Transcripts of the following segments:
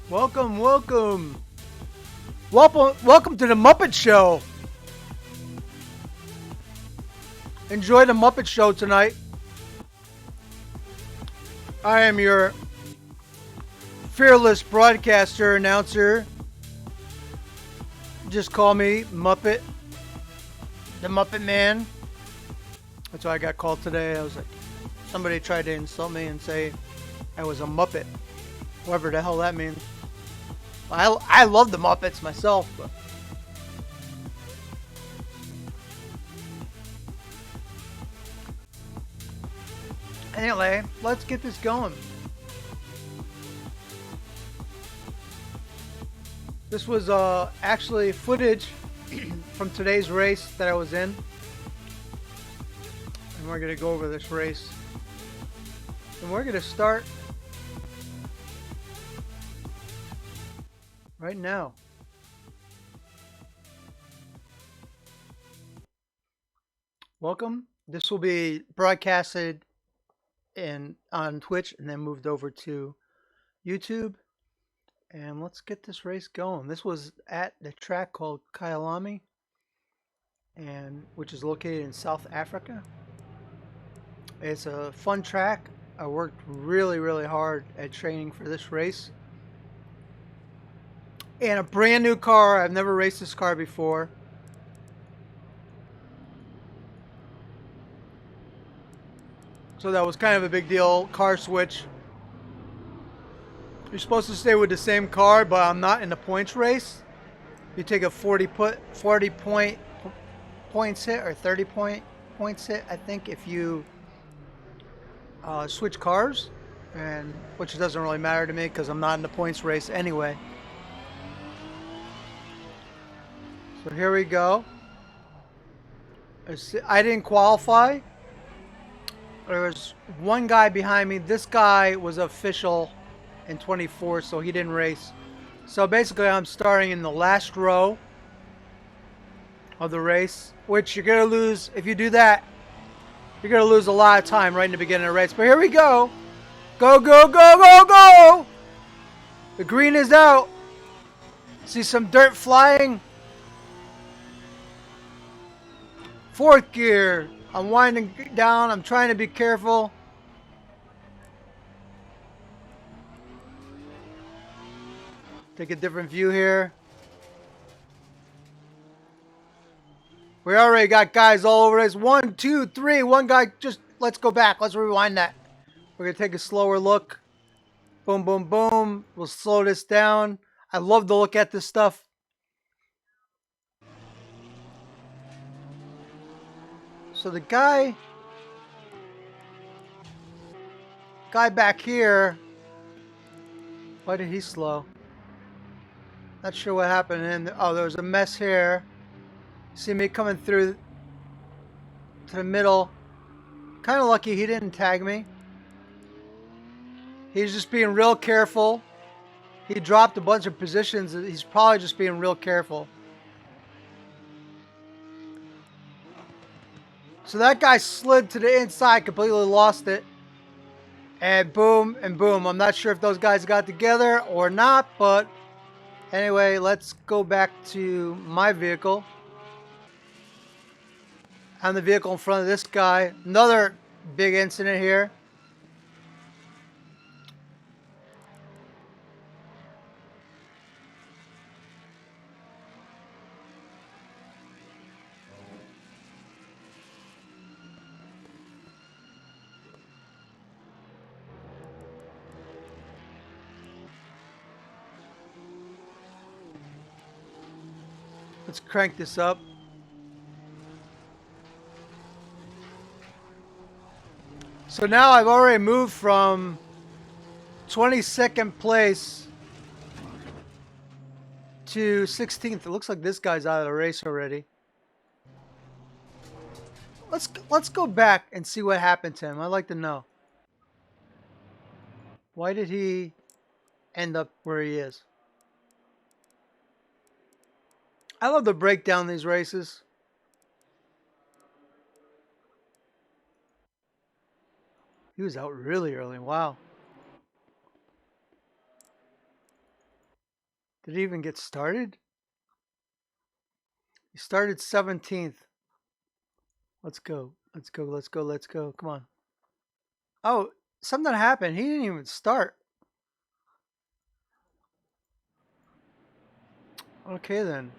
Welcome, welcome. Welcome to the Muppet Show. Enjoy the Muppet Show tonight. I am your fearless broadcaster, announcer. Just call me Muppet. The Muppet Man. That's what I got called today. I was like, somebody tried to insult me and say I was a Muppet. Whatever the hell that means. I love the Muppets myself, but anyway, let's get this going. This was actually footage from today's race that I was in, and we're gonna go over this race, and we're gonna start right now. Welcome. This will be broadcasted on Twitch and then moved over to YouTube. And let's get this race going. This was at the track called Kyalami, which is located in South Africa. It's a fun track. I worked really, really hard at training for this race. And a brand new car. I've never raced this car before. So that was kind of a big deal. Car switch. You're supposed to stay with the same car, but I'm not in the points race. You take a 40 point points hit or 30 points hit, I think, if you switch cars, and which doesn't really matter to me because I'm not in the points race anyway. So here we go. I didn't qualify. There was one guy behind me. This guy was official in 24, so he didn't race. So basically, I'm starting in the last row of the race, which you're going to lose. If you do that, you're going to lose a lot of time right in the beginning of the race. But here we go. Go, go, go, go, go. The green is out. See some dirt flying. Fourth gear. I'm winding down. I'm trying to be careful. Take a different view here. We already got guys all over this. 1, 2, 3. One guy just, let's go back. Let's rewind that. We're going to take a slower look. Boom, boom, boom. We'll slow this down. I love to look at this stuff. So the guy back here, why did he slow? Not sure what happened. And oh, there was a mess here. See me coming through to the middle. Kind of lucky he didn't tag me. He's just being real careful. He dropped a bunch of positions. He's probably just being real careful. So that guy slid to the inside, completely lost it. And boom, and boom. I'm not sure if those guys got together or not, but anyway, let's go back to my vehicle. I'm the vehicle in front of this guy. Another big incident here. Let's crank this up. So now I've already moved from 22nd place to 16th. It looks like this guy's out of the race already. Let's go back and see what happened to him. I'd like to know. Why did he end up where he is? I love to break down these races. He was out really early. Wow. Did he even get started? He started 17th. Let's go. Let's go. Let's go. Let's go. Come on. Oh, something happened. He didn't even start. Okay, then.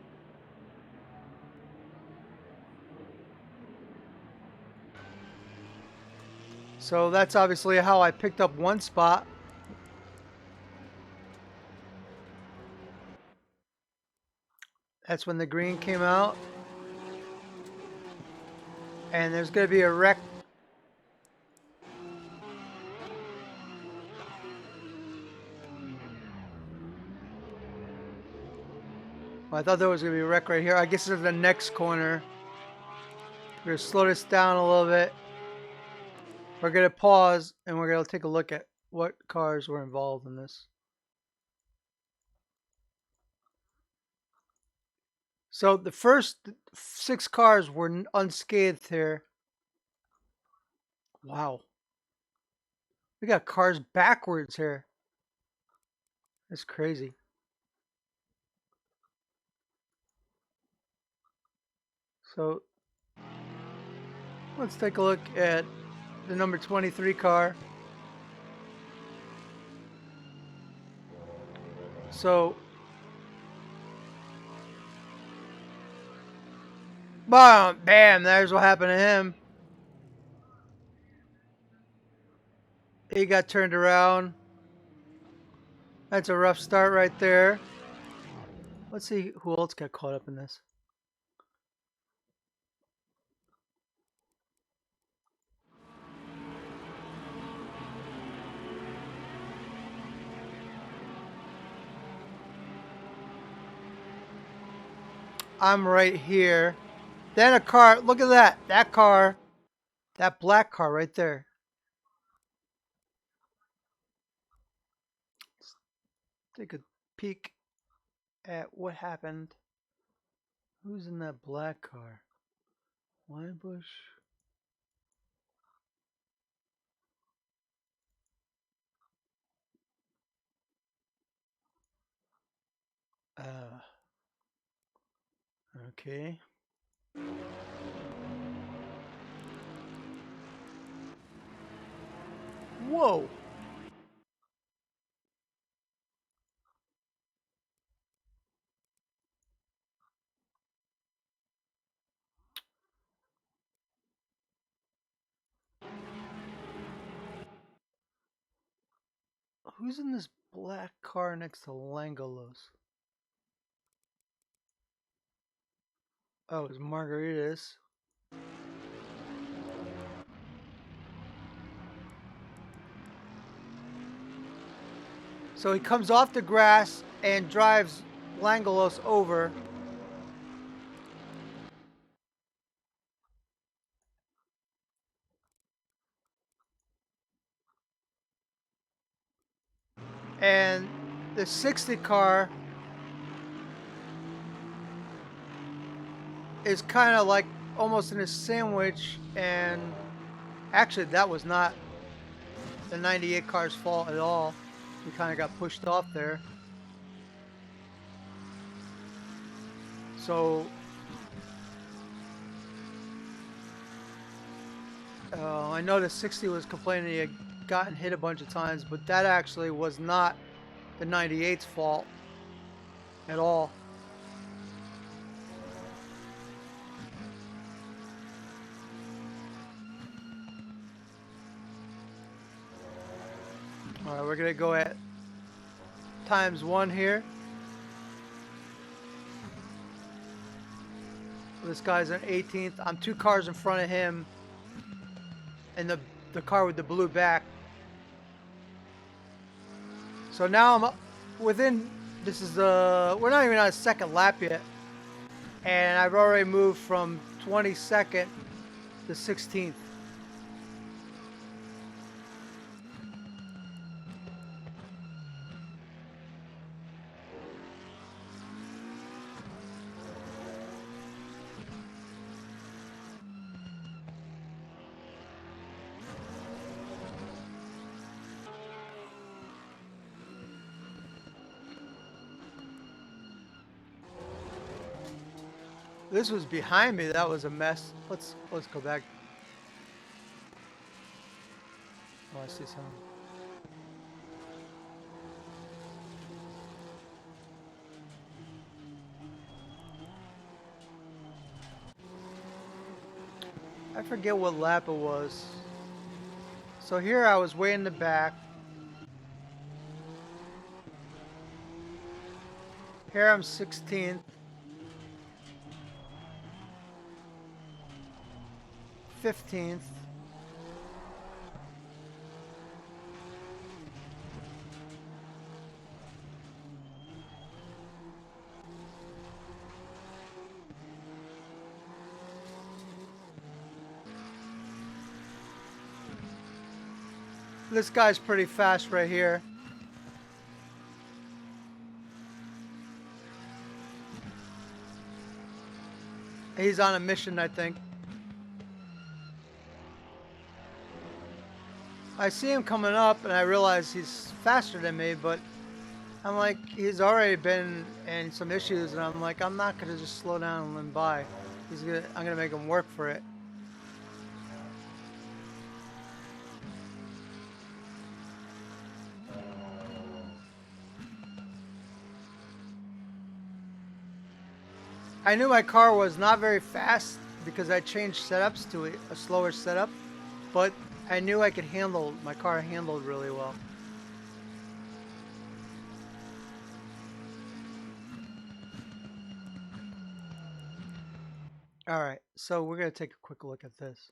So that's obviously how I picked up one spot. That's when the green came out. And there's going to be a wreck. Well, I thought there was going to be a wreck right here. I guess it's the next corner. We're going to slow this down a little bit. We're going to pause and we're going to take a look at what cars were involved in this. So the first 6 cars were unscathed here. Wow. We got cars backwards here. That's crazy. So let's take a look at the number 23 car. So bam, there's what happened to him. He got turned around. That's a rough start right there. Let's see who else got caught up in this. I'm right here. Then a car. Look at that. That car. That black car right there. Let's take a peek at what happened. Who's in that black car? Winebush. Okay. Whoa. Who's in this black car next to Langelos? Oh, it's Margaritas. So he comes off the grass and drives Langelos over. And the 60 car is kind of like almost in a sandwich. And actually, that was not the 98 car's fault at all. He kind of got pushed off there. So I know the 60 was complaining he had gotten hit a bunch of times, but that actually was not the 98's fault at all. All right, we're gonna go at ×1 here. This guy's an 18th. I'm 2 cars in front of him, and the car with the blue back. So now I'm within. This is we're not even on a second lap yet, and I've already moved from 22nd to 16th. This was behind me. That was a mess. Let's go back. Oh, I see something. I forget what lap it was. So here I was way in the back. Here I'm 16th. 15th. This guy's pretty fast right here. He's on a mission, I think. I see him coming up and I realize he's faster than me, but I'm like, he's already been in some issues, and I'm like, I'm not gonna just slow down and let him by. I'm gonna make him work for it. I knew my car was not very fast because I changed setups to a slower setup, but I knew I could handle, my car handled really well. All right, so we're going to take a quick look at this.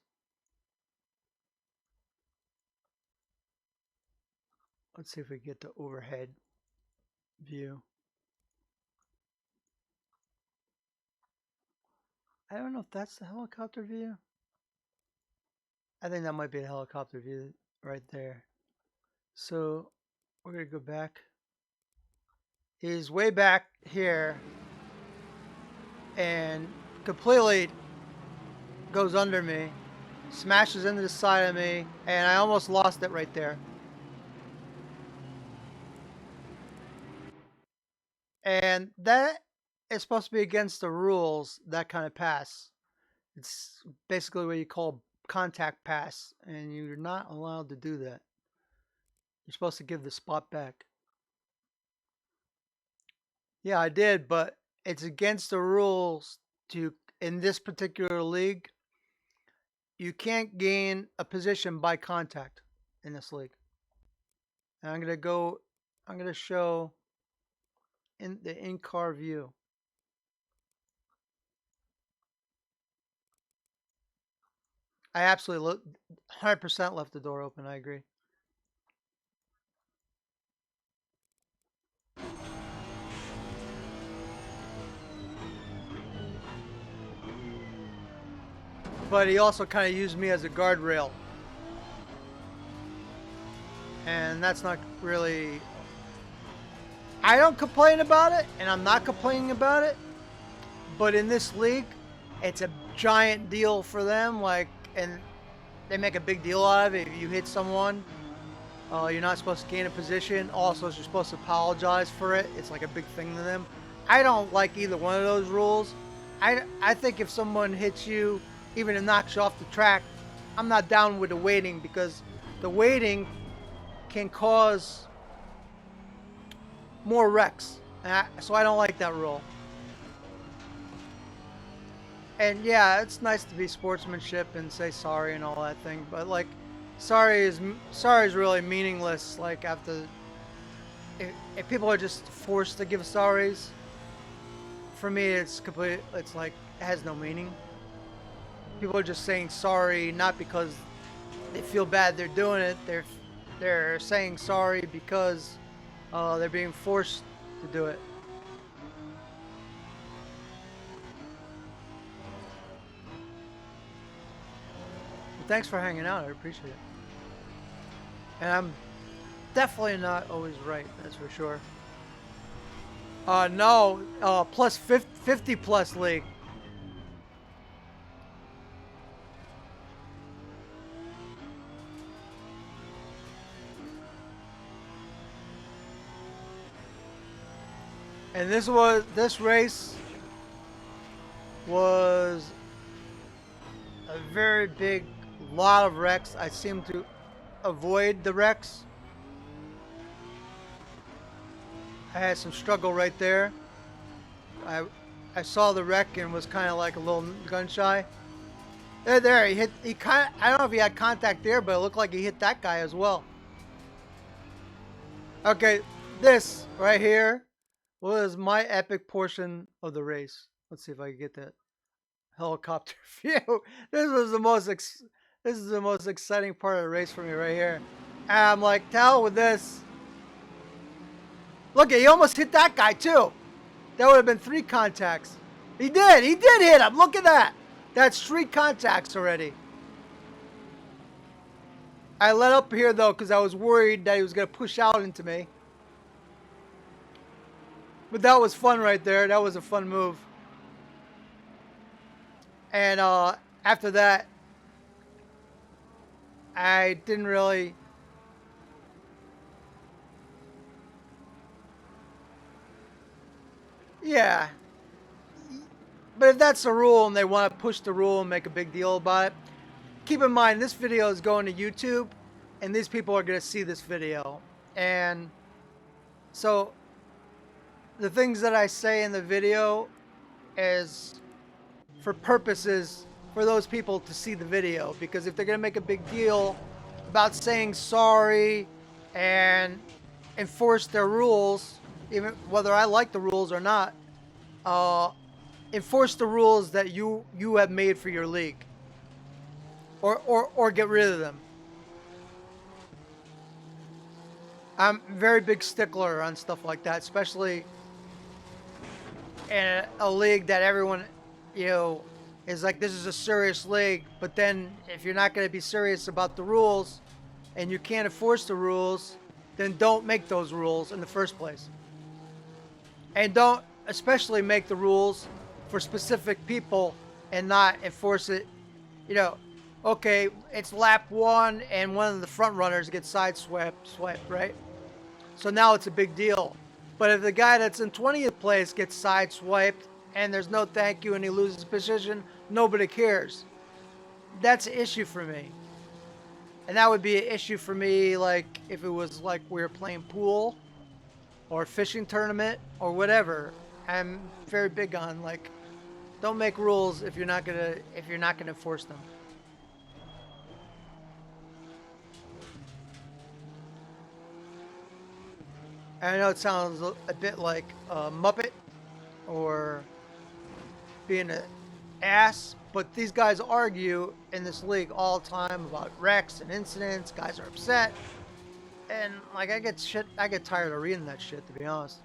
Let's see if we get the overhead view. I don't know if that's the helicopter view. I think that might be a helicopter view right there. So we're going to go back. He's way back here and completely goes under me, smashes into the side of me, and I almost lost it right there. And that is supposed to be against the rules, that kind of pass. It's basically what you call contact pass, and you're not allowed to do that. You're supposed to give the spot back. Yeah, I did, but it's against the rules to, in this particular league, you can't gain a position by contact in this league. And I'm going to show in the in-car view. I absolutely 100% left the door open. I agree. But he also kind of used me as a guardrail. And that's not really... I don't complain about it, and I'm not complaining about it. But in this league, it's a giant deal for them. Like, and they make a big deal out of it. If you hit someone, you're not supposed to gain a position. Also, you're supposed to apologize for it. It's like a big thing to them. I don't like either one of those rules. I think if someone hits you, even if knocks you off the track, I'm not down with the waiting, because the waiting can cause more wrecks. So I don't like that rule. And yeah, it's nice to be sportsmanship and say sorry and all that thing, but like, sorry is really meaningless. Like, after, if people are just forced to give sorries, for me it's complete. It's like, it has no meaning. People are just saying sorry not because they feel bad they're doing it. They're saying sorry because they're being forced to do it. Thanks for hanging out. I appreciate it. And I'm definitely not always right. That's for sure. No. Plus 50 plus league. And this race was a very big lot of wrecks. I seem to avoid the wrecks. I had some struggle right there. I saw the wreck and was kind of like a little gun shy. There, he kind of, I don't know if he had contact there, but it looked like he hit that guy as well. Okay, this right here was my epic portion of the race. Let's see if I can get that helicopter view. This is the most exciting part of the race for me right here. And I'm like, to hell with this. Look, he almost hit that guy too. That would have been 3 contacts. He did hit him. Look at that. That's 3 contacts already. I let up here though because I was worried that he was going to push out into me. But that was fun right there. That was a fun move. And after that, I didn't really... Yeah. But if that's the rule and they want to push the rule and make a big deal about it, keep in mind this video is going to YouTube and these people are going to see this video. And so the things that I say in the video is for purposes for those people to see the video, because if they're going to make a big deal about saying sorry and enforce their rules, even whether I like the rules or not. Uh, enforce the rules that you have made for your league, or get rid of them. I'm a very big stickler on stuff like that, especially in a league that everyone, you know, is like, this is a serious league. But then if you're not going to be serious about the rules and you can't enforce the rules, then don't make those rules in the first place. And don't especially make the rules for specific people and not enforce it. You know, okay, it's lap one and one of the front runners gets swept, right? So now it's a big deal. But if the guy that's in 20th place gets sideswiped and there's no thank you and he loses position, nobody cares. That's an issue for me. And that would be an issue for me, like if it was like we were playing pool or fishing tournament or whatever. I'm very big on, like, don't make rules if you're not gonna enforce them. And I know it sounds a bit like a Muppet or being an ass, but these guys argue in this league all the time about wrecks and incidents. Guys are upset, and like I get tired of reading that shit, to be honest.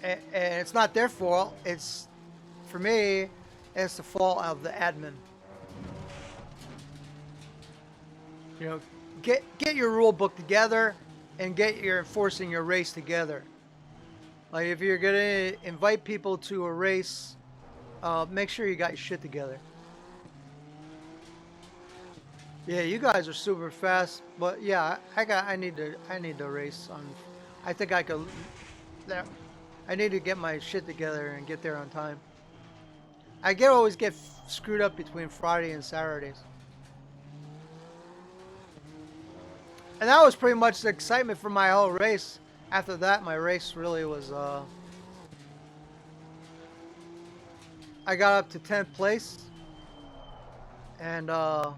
And it's not their fault. It's, for me, it's the fault of the admin. You know, get your rule book together and get your enforcing your race together. Like if you're gonna invite people to a race, make sure you got your shit together. Yeah, you guys are super fast, but yeah, I need to race on. I think I could. I need to get my shit together and get there on time. Always get screwed up between Friday and Saturdays. And that was pretty much the excitement for my whole race. After that, my race really was. I got up to 10th place, and I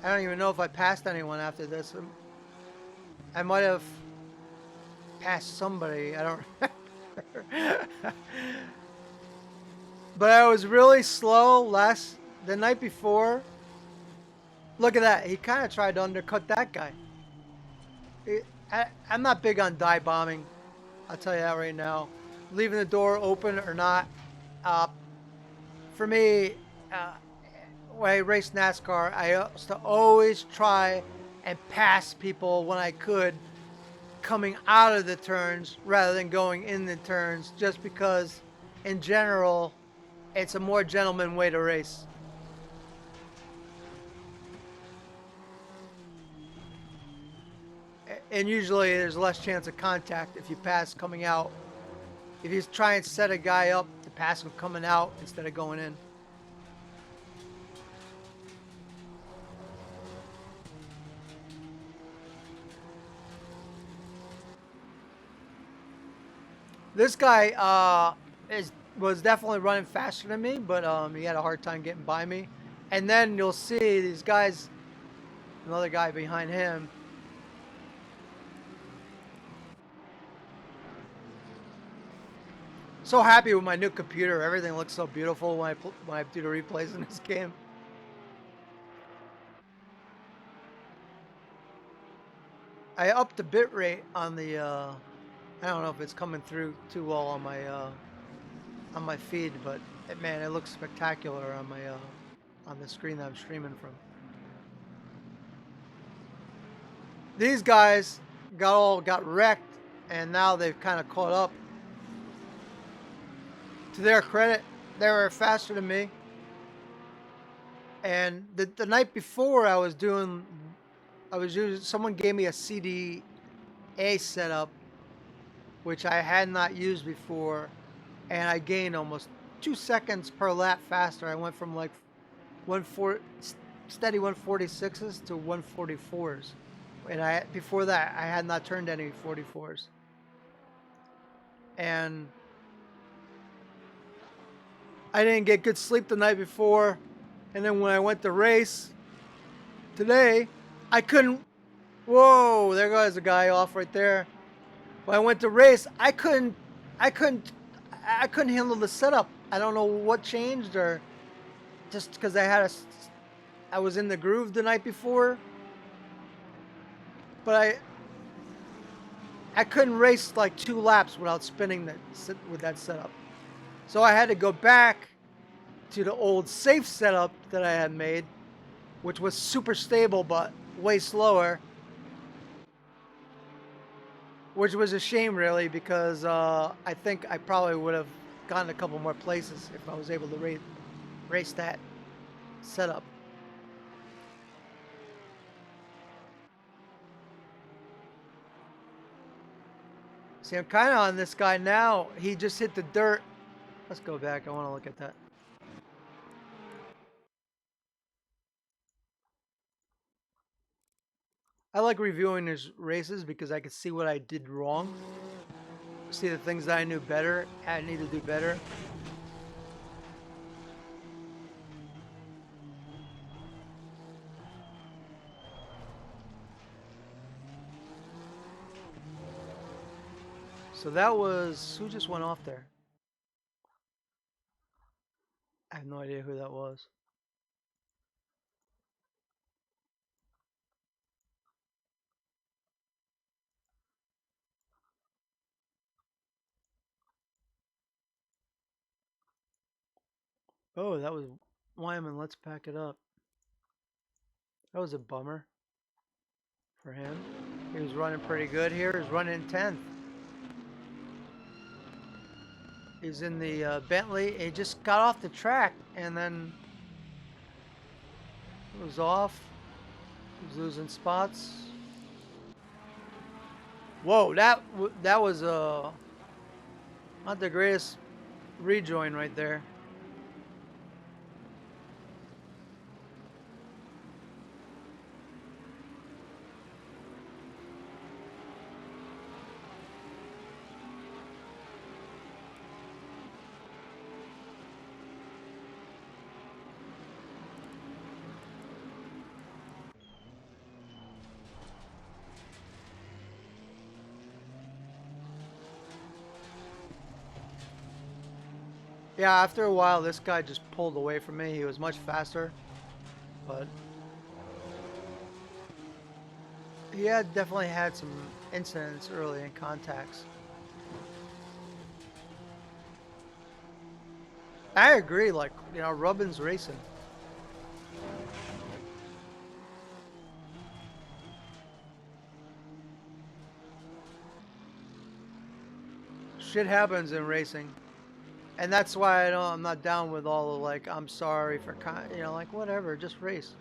don't even know if I passed anyone after this. I might have passed somebody. I don't remember. But I was really slow the night before. Look at that. He kind of tried to undercut that guy. I'm not big on dive bombing. I'll tell you that right now. Leaving the door open or not. Uh, for me, when I race NASCAR, I used to always try and pass people when I could coming out of the turns rather than going in the turns, just because in general it's a more gentleman way to race. And usually there's less chance of contact if you pass coming out. If you try and set a guy up to pass him coming out instead of going in. This guy was definitely running faster than me, but he had a hard time getting by me. And then you'll see these guys, another guy behind him. So happy with my new computer. Everything looks so beautiful when I do the replays in this game. I upped the bit rate on the. I don't know if it's coming through too well on my feed, but man, it looks spectacular on my on the screen that I'm streaming from. These guys got wrecked, and now they've kind of caught up. To their credit, they were faster than me. And the night before, someone gave me a CDA setup, which I had not used before, and I gained almost 2 seconds per lap faster. I went from like steady 146s to 144s, and before that I had not turned any 44s. And I didn't get good sleep the night before, And then when I went to race today, I couldn't. Whoa, there goes a guy off right there. When I went to race, I couldn't, I couldn't handle the setup. I don't know what changed, or just because I was in the groove the night before, but I couldn't race like 2 laps without spinning with that setup. So I had to go back to the old safe setup that I had made, which was super stable but way slower, which was a shame really, because I think I probably would have gotten a couple more places if I was able to race that setup. See, I'm kind of on this guy now. He just hit the dirt. Let's go back. I want to look at that. I like reviewing his races because I could see what I did wrong. See the things that I knew better. I need to do better. So that was, who just went off there? I have no idea who that was. Oh, that was Wyman. Let's pack it up. That was a bummer for him. He was running pretty good here. He was running 10th. He's in the Bentley. He just got off the track and then it was off. He was losing spots. Whoa, that was not the greatest rejoin right there. Yeah, after a while, this guy just pulled away from me. He was much faster, but he had definitely had some incidents early in contacts. I agree, like, Rubin's racing. Shit happens in racing. And that's why I'm not down with all the, like, I'm sorry for, like, whatever, just race.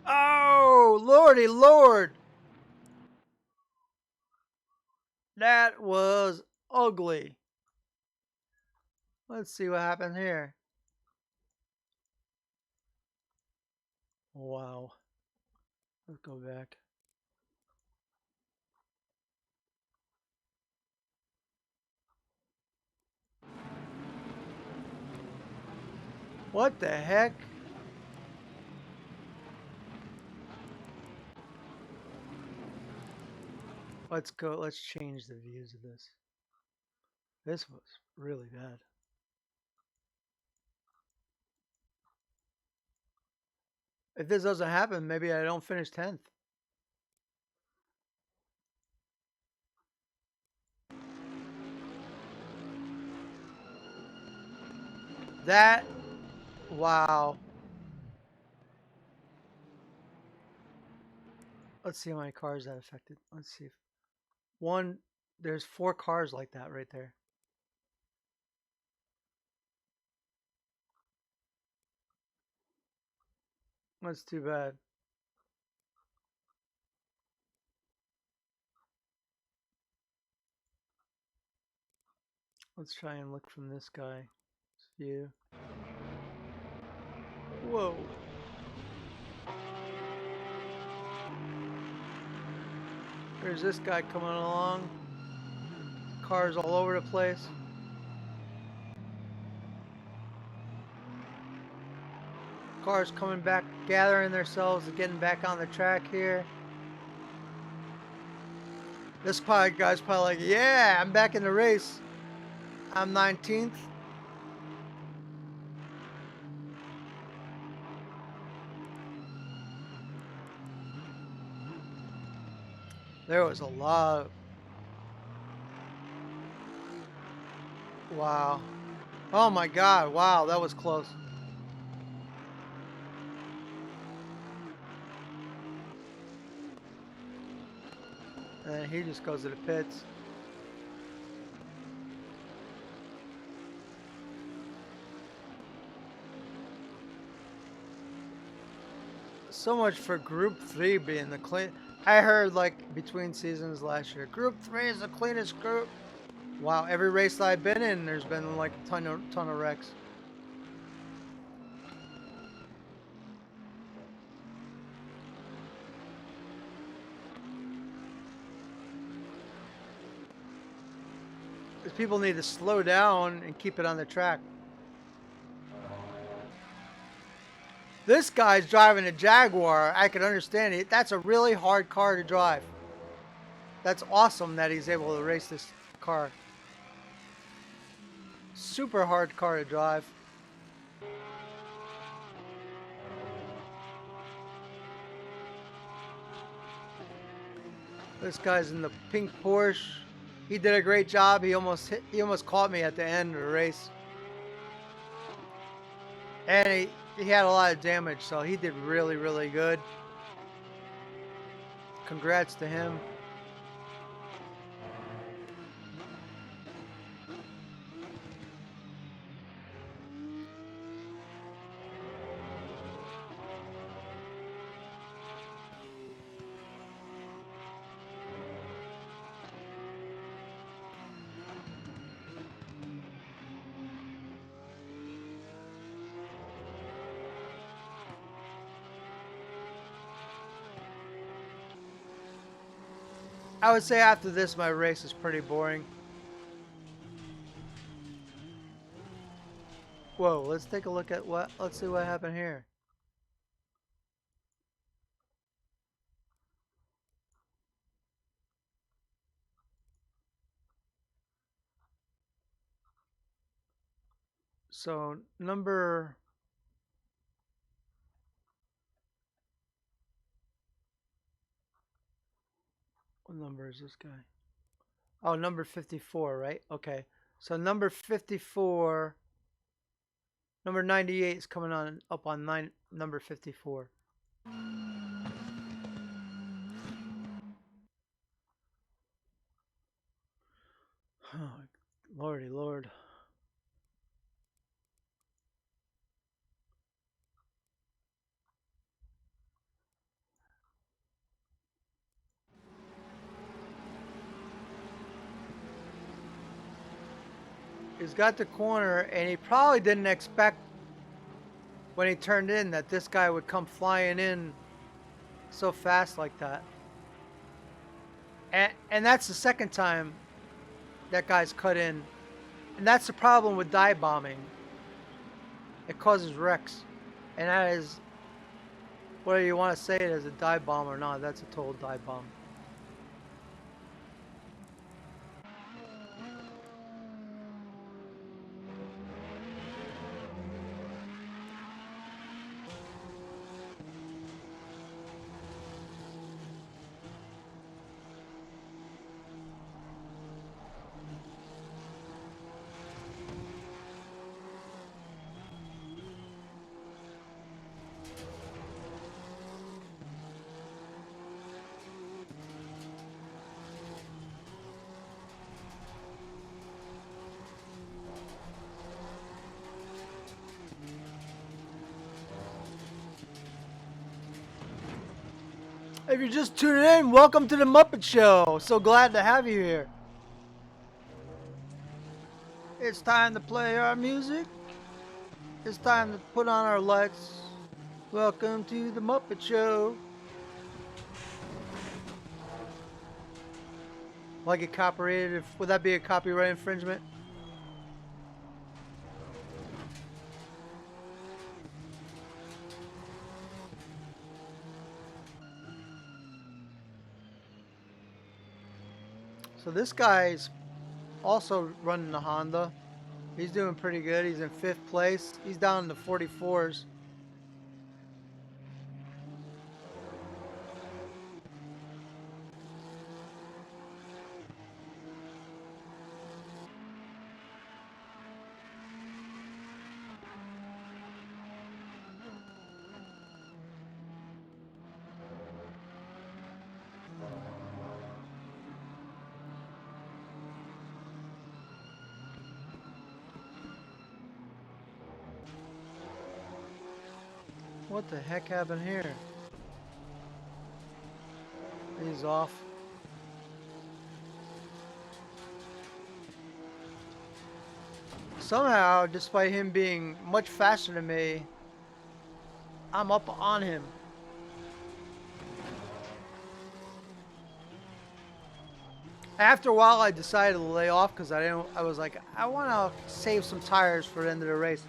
Oh, lordy lord! That was ugly. Let's see what happened here. Wow. Let's go back. What the heck? Let's go. Let's change the views of this. This was really bad. If this doesn't happen, maybe I don't finish 10th. That, wow. Let's see how many cars that affected. Let's see. One, there's 4 cars like that right there. That's too bad. Let's try and look from this guy's view. Whoa. There's this guy coming along. Cars all over the place. Cars coming back, gathering themselves and getting back on the track here. This guy's probably like, yeah, I'm back in the race. I'm 19th. There was a lot of... Wow. Oh my God, wow, that was close. And then he just goes to the pits. So much for Group 3 being the clean. I heard like between seasons last year, Group 3 is the cleanest group. Wow, every race that I've been in, there's been like a ton of wrecks. Because people need to slow down and keep it on the track. This guy's driving a Jaguar. I can understand it. That's a really hard car to drive. That's awesome that he's able to race this car. Super hard car to drive. This guy's in the pink Porsche. He did a great job. He almost caught me at the end of the race. And he had a lot of damage, so he did really, really good. Congrats to him. I would say after this, my race is pretty boring. Whoa, let's take a look at let's see what happened here. So number... What number is this guy? Oh, number 54, right? Okay. So number 54, number 98 is coming on up on number 54. Oh, Lordy Lord. He's got the corner, and he probably didn't expect when he turned in that this guy would come flying in so fast like that. And that's the second time that guy's cut in. And that's the problem with dive bombing. It causes wrecks. And that is, whether you want to say it as a dive bomb or not, that's a total dive bomb. If you're just tuning in, welcome to the Muppet Show. So glad to have you here. It's time to play our music. It's time to put on our lights. Welcome to the Muppet Show. Will I get copyrighted? Would that be a copyright infringement? So this guy's also running the Honda. He's doing pretty good. He's in 5th place. He's down in the 44s. What the heck happened here? He's off. Somehow, despite him being much faster than me, I'm up on him. After a while, I decided to lay off because I was like, I want to save some tires for the end of the race.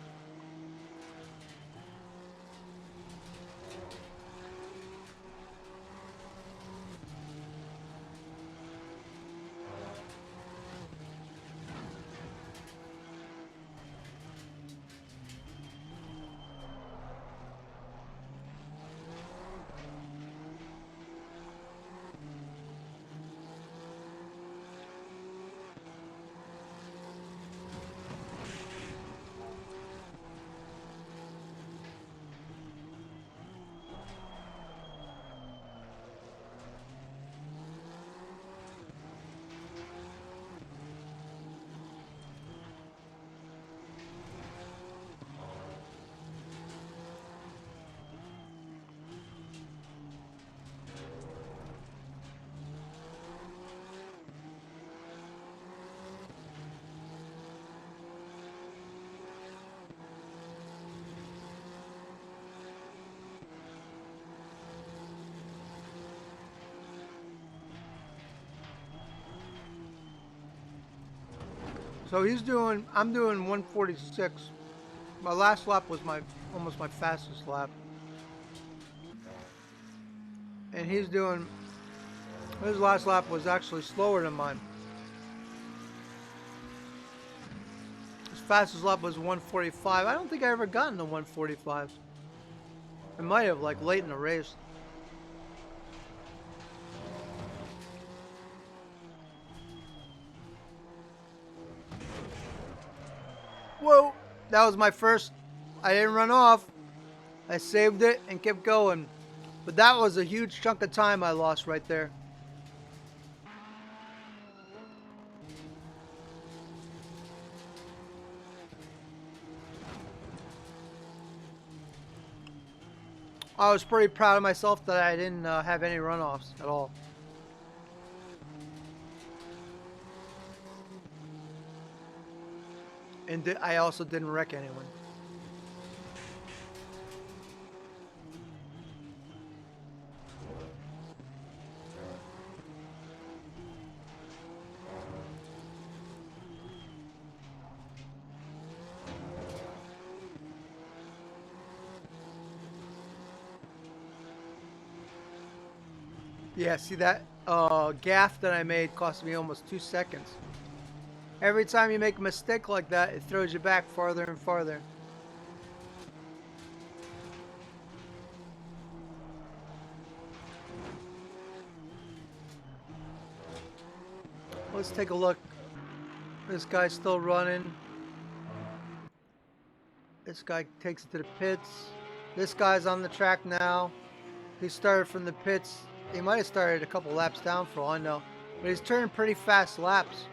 So I'm doing 146. My last lap was almost my fastest lap. And his last lap was actually slower than mine. His fastest lap was 145. I don't think I ever gotten to 145. I might have, like, late in the race. Whoa! That was my first. I didn't run off. I saved it and kept going. But that was a huge chunk of time I lost right there. I was pretty proud of myself that I didn't have any runoffs at all. And I also didn't wreck anyone. Yeah, see that gaff that I made cost me almost 2 seconds. Every time you make a mistake like that, it throws you back farther and farther. Let's take a look. This guy's still running. This guy takes it to the pits. This guy's on the track now. He started from the pits. He might have started a couple laps down for all I know. But he's turning pretty fast laps.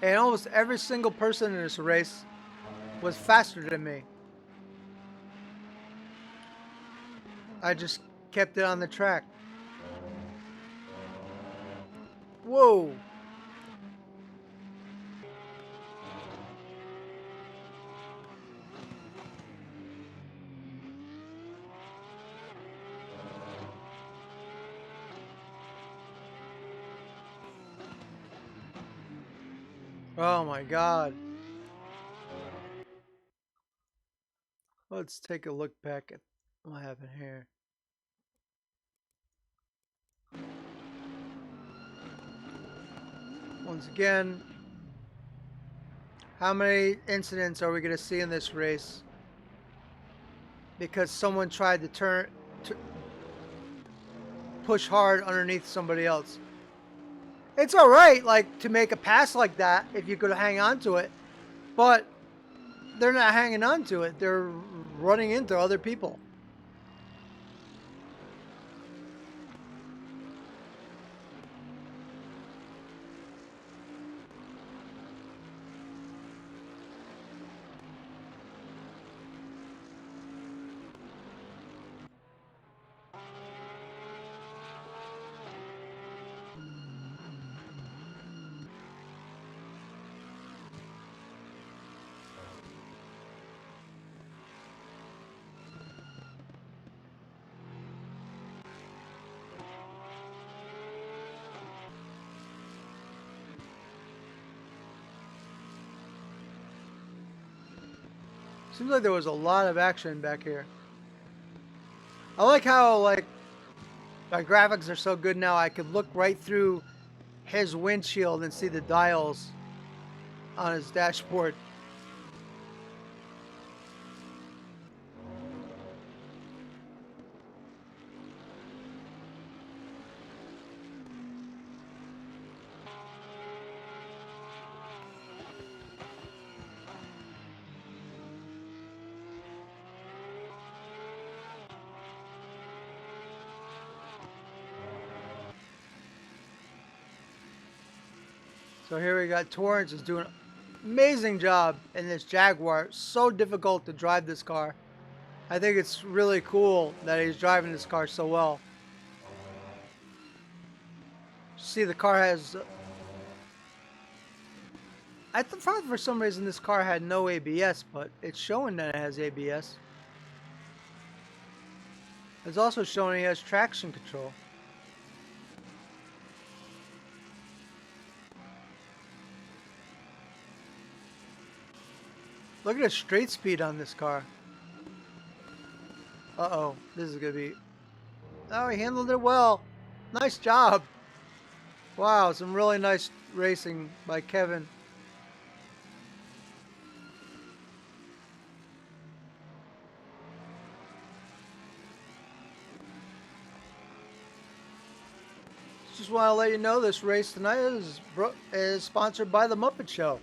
And almost every single person in this race was faster than me. I just kept it on the track. Whoa! Oh my god. Let's take a look back at what happened here. Once again, how many incidents are we going to see in this race? Because someone tried to push hard underneath somebody else. It's alright, like, to make a pass like that if you could hang on to it. But they're not hanging on to it. They're running into other people. Seems like there was a lot of action back here. I like how, like, my graphics are so good now I could look right through his windshield and see the dials on his dashboard. So here we got Torrance is doing an amazing job in this Jaguar. So difficult to drive this car. I think it's really cool that he's driving this car so well. See, the car has... I thought for some reason this car had no ABS, but it's showing that it has ABS. It's also showing he has traction control. Look at the straight speed on this car. Uh-oh, this is gonna be... Oh, he handled it well. Nice job. Wow, some really nice racing by Kevin. Just want to let you know this race tonight is sponsored by the Muppet Show.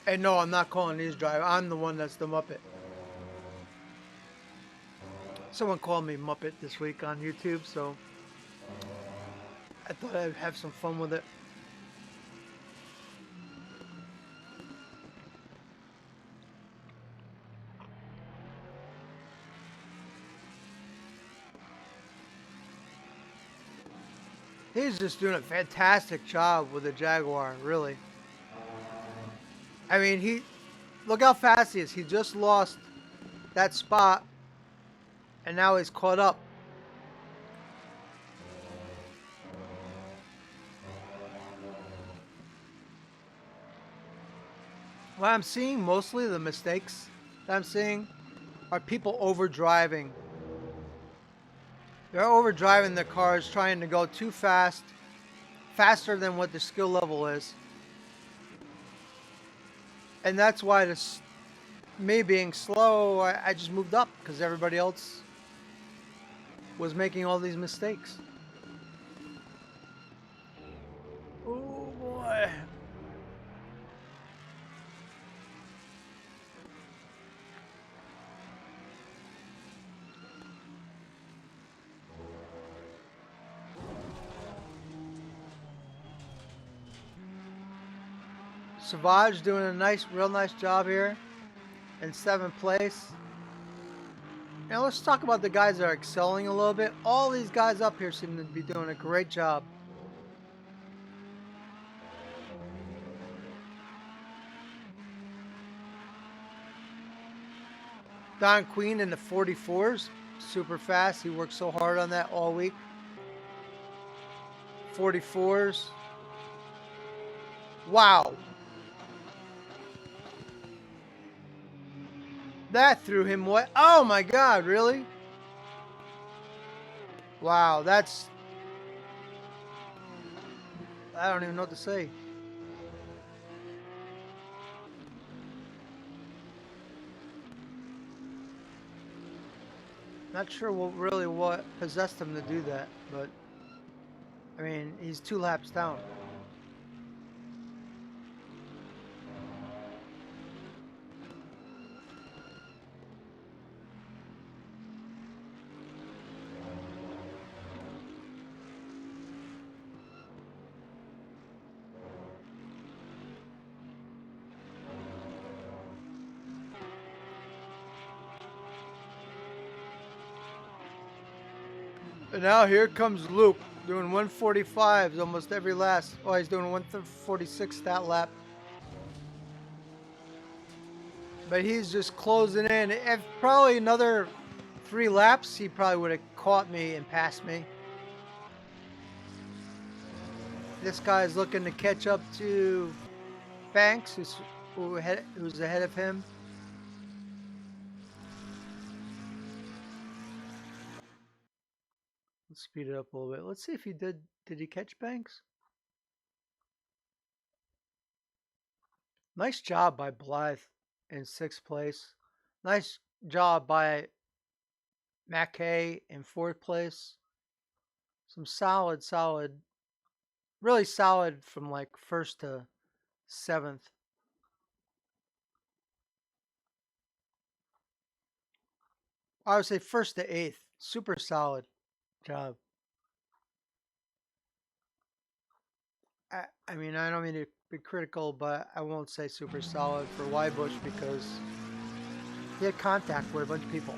And no, I'm not calling these drive. I'm the one that's the Muppet. Someone called me Muppet this week on YouTube, so I thought I'd have some fun with it. He's just doing a fantastic job with the Jaguar, really. I mean, look how fast he is. He just lost that spot, and now he's caught up. What I'm seeing, mostly the mistakes that I'm seeing, are people over driving. They're over driving their cars, trying to go too fast, faster than what the skill level is. And that's why me being slow, I just moved up because everybody else was making all these mistakes. Oh boy. Savage doing a real nice job here in 7th place. Now let's talk about the guys that are excelling a little bit. All these guys up here seem to be doing a great job. Don Queen in the 44s, super fast. He worked so hard on that all week. 44s. Wow. That threw him what? Oh my God, really? Wow, that's... I don't even know what to say. Not sure what possessed him to do that, but I mean, he's 2 laps down. And now here comes Luke doing 145s almost every last. Oh, he's doing 146 that lap. But he's just closing in. If probably another 3 laps, he probably would have caught me and passed me. This guy's looking to catch up to Banks, who's ahead of him. Let's speed it up a little bit. Let's see if he did. Did he catch Banks? Nice job by Blythe in 6th place. Nice job by Mackay in 4th place. Some solid, really solid from like 1st to 7th. I would say 1st to 8th. Super solid job. I mean, I don't mean to be critical, but I won't say super solid for Wybush because he had contact with a bunch of people.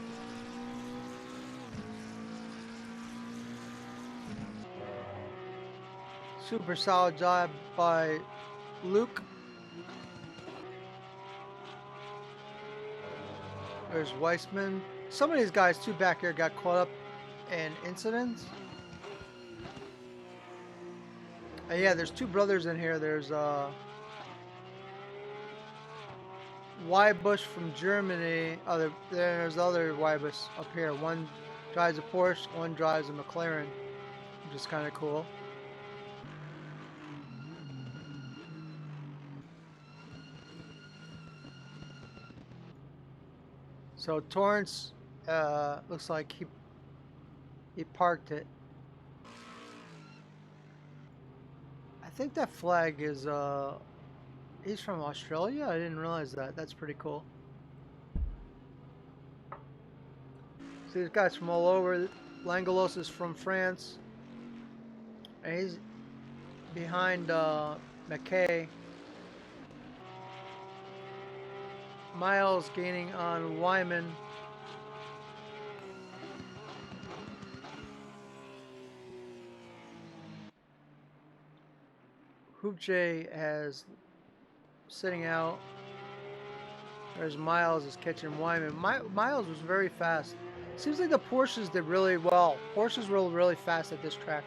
Super solid job by Luke. There's Weissman. Some of these guys too back here got caught up in incidents. And yeah, there's 2 brothers in here. There's Wybush from Germany. There's other Wybush up here. One drives a Porsche, one drives a McLaren, which is kind of cool. So Torrance looks like he parked it. I think that flag is he's from Australia. I didn't realize that. That's pretty cool. See, these guys from all over. Langelos is from France, and he's behind McKay. Miles gaining on Wyman. Hoop J has sitting out. There's Miles is catching Wyman. Miles was very fast. Seems like the Porsches did really well. Porsches were really fast at this track.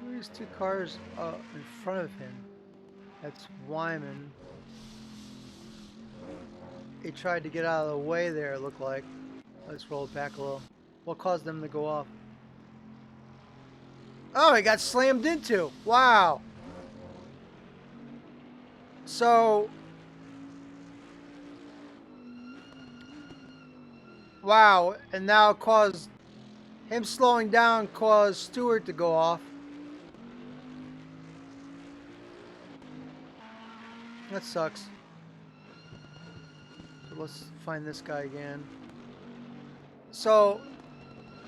These 2 cars in front of him. That's Wyman. He tried to get out of the way there, it looked like. Let's roll it back a little. What caused them to go off? Oh, he got slammed into. Wow. So Wow, and now caused him slowing down caused Stewart to go off. That sucks. So let's find this guy again. So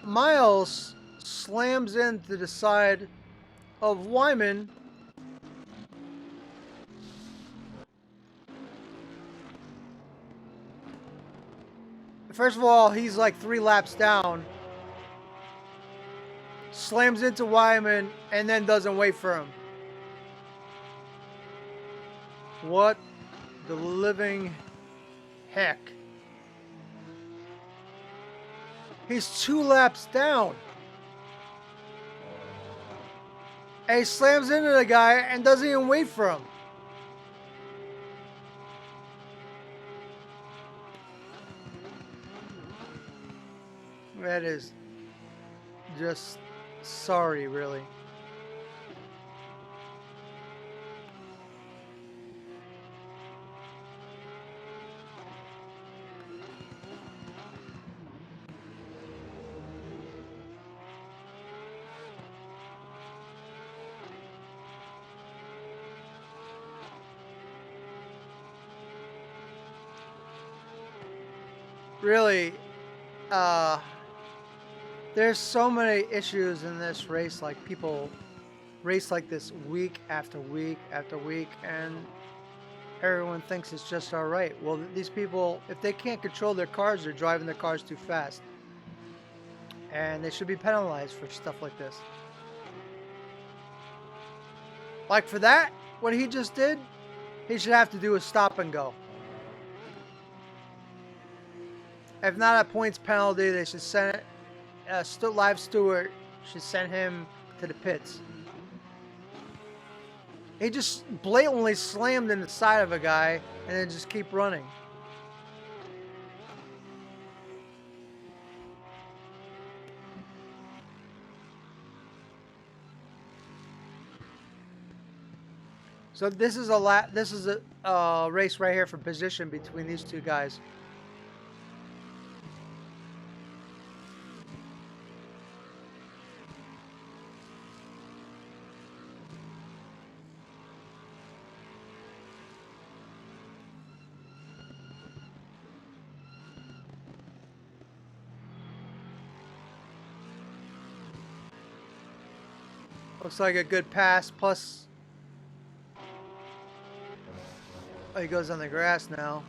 Miles slams into the side of Wyman. First of all, he's like 3 laps down. Slams into Wyman and then doesn't wait for him. What the living heck? He's 2 laps down. And he slams into the guy and doesn't even wait for him. That is just sorry, really. Really, there's so many issues in this race. Like, people race like this week after week after week, and everyone thinks it's just all right. Well, these people, if they can't control their cars, they're driving their cars too fast, and they should be penalized for stuff like this. Like, for that, what he just did, he should have to do a stop and go. If not a points penalty, they should send it. Live Stewart should send him to the pits. He just blatantly slammed in the side of a guy and then just keep running. So this is a race right here for position between these two guys. Looks like a good pass, plus oh, he goes on the grass now.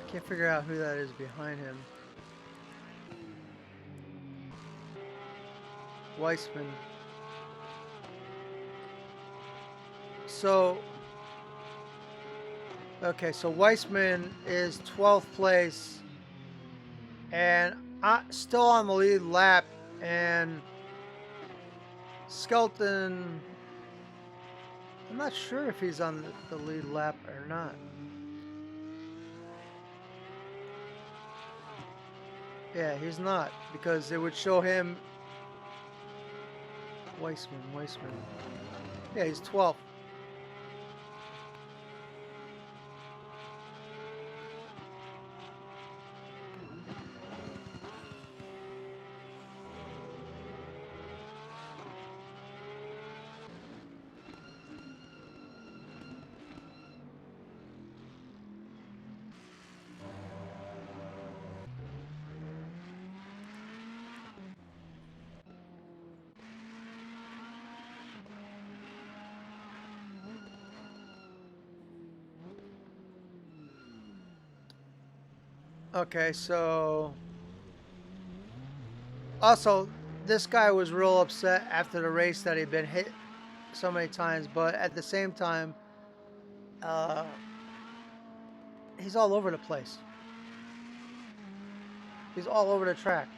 Can't figure out who that is behind him. Weissman. So, okay, so Weissman is 12th place and still on the lead lap, and Skelton, I'm not sure if he's on the lead lap or not. Yeah, he's not, because it would show him Weissman. Yeah, he's 12th. Okay, so also this guy was real upset after the race that he'd been hit so many times, but at the same time, he's all over the place. He's all over the track.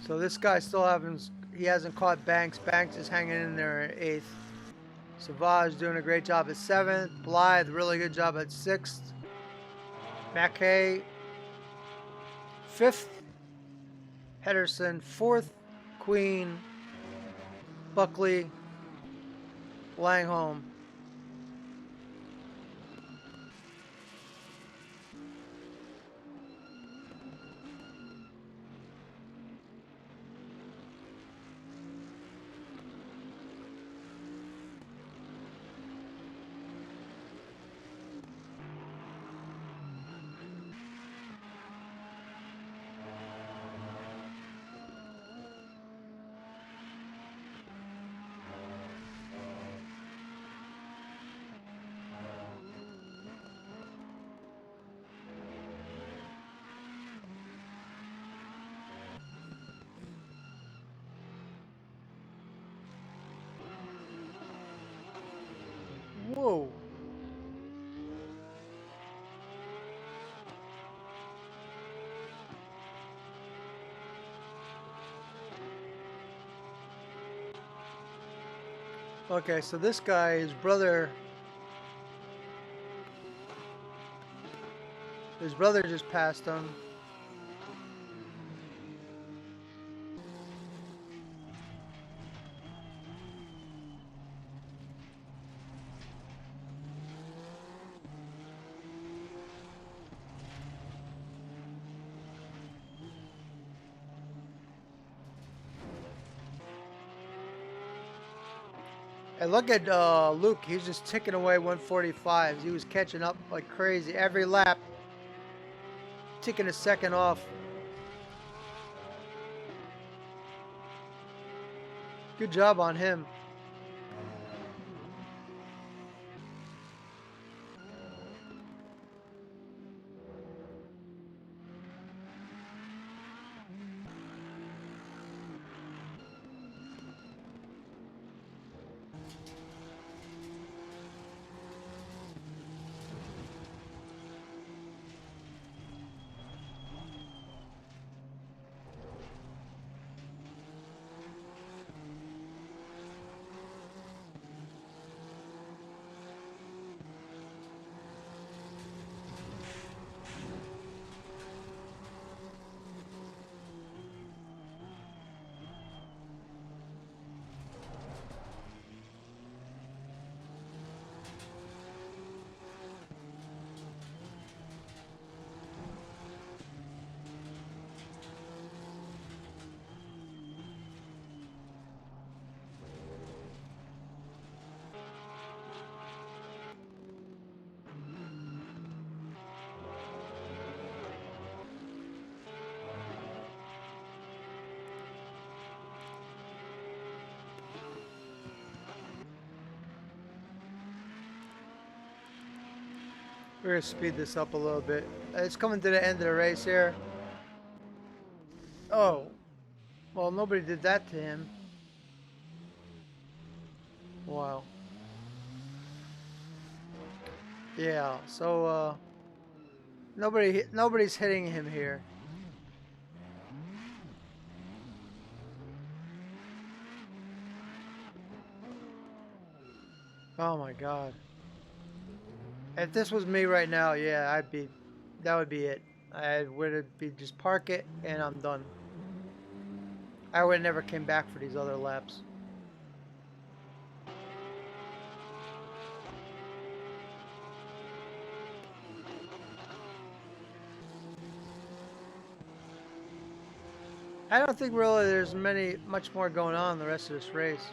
So this guy still hasn't caught Banks. Banks is hanging in there at 8th. Savage doing a great job at 7th. Blythe, really good job at 6th. Mackay, 5th. Henderson, 4th. Queen, Buckley, Langholm. Whoa. Okay, so this guy, his brother just passed him. And look at Luke. He's just ticking away 145s. He was catching up like crazy every lap, ticking a second off. Good job on him. We're gonna speed this up a little bit. It's coming to the end of the race here. Oh, well, nobody did that to him. Wow. Yeah. So nobody's hitting him here. Oh my God. If this was me right now, yeah, that would be it. I would be just park it and I'm done. I would never came back for these other laps. I don't think really there's much more going on in the rest of this race.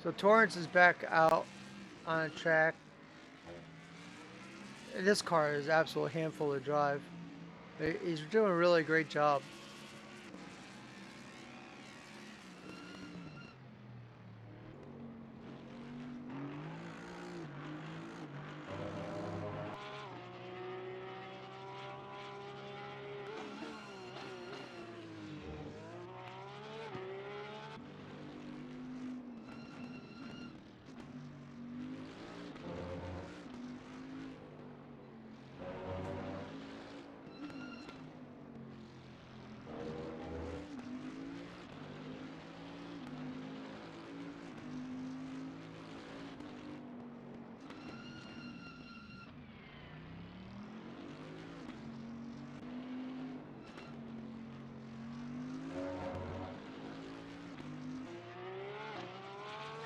So Torrance is back out on the track. This car is absolutely a handful to drive. He's doing a really great job.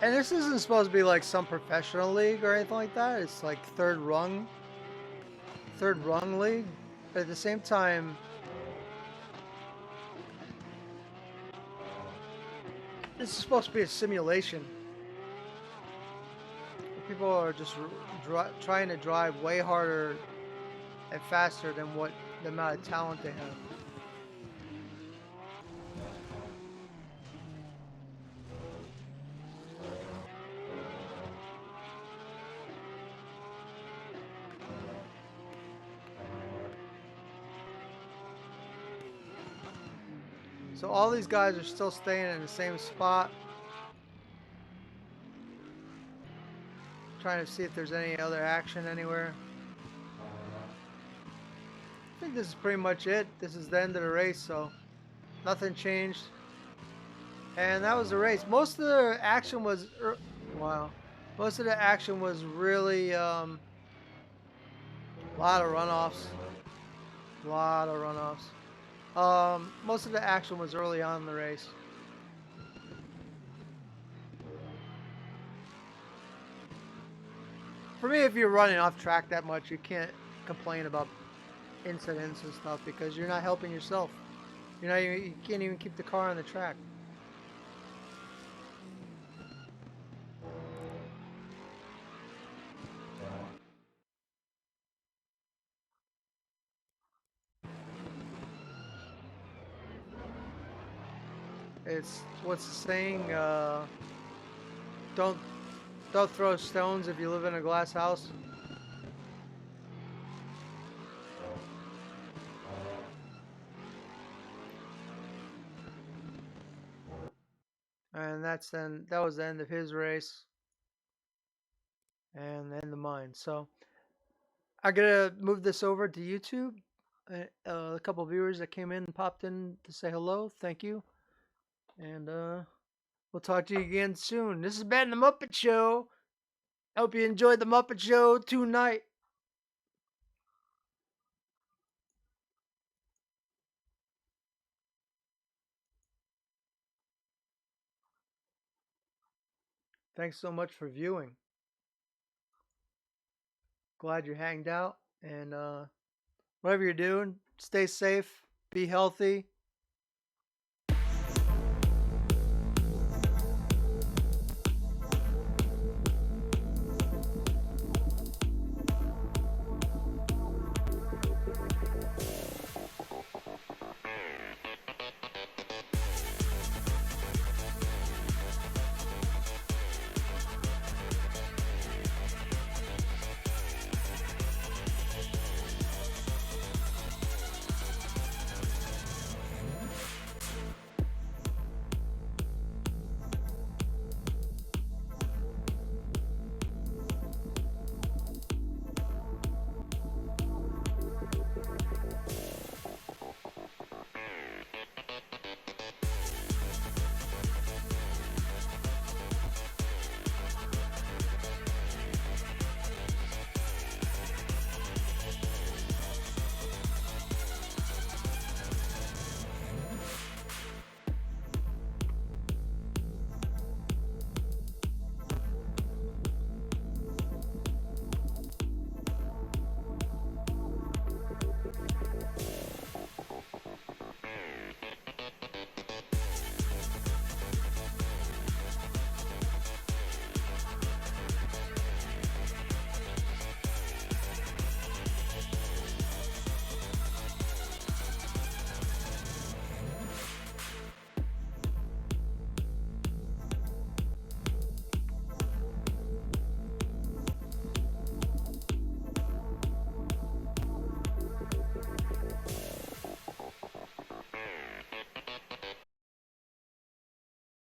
And this isn't supposed to be like some professional league or anything like that. It's like third rung league. But at the same time, this is supposed to be a simulation. People are just trying to drive way harder and faster than what the amount of talent they have. So all these guys are still staying in the same spot, trying to see if there's any other action anywhere. I think this is pretty much it. This is the end of the race, so nothing changed. And that was the race. Most of the action was wow. Most of the action was really a lot of runoffs. A lot of runoffs. Most of the action was early on in the race. For me, if you're running off track that much, you can't complain about incidents and stuff because you're not helping yourself. You can't even keep the car on the track. It's what's the saying? Don't don't throw stones if you live in a glass house. And that was the end of his race and the end of mine. So I gotta move this over to YouTube. A couple viewers that came in and popped in to say hello. Thank you. And we'll talk to you again soon. This has been the Muppet Show. I hope you enjoyed the Muppet Show tonight. Thanks so much for viewing. Glad you hanged out. And whatever you're doing, stay safe, be healthy,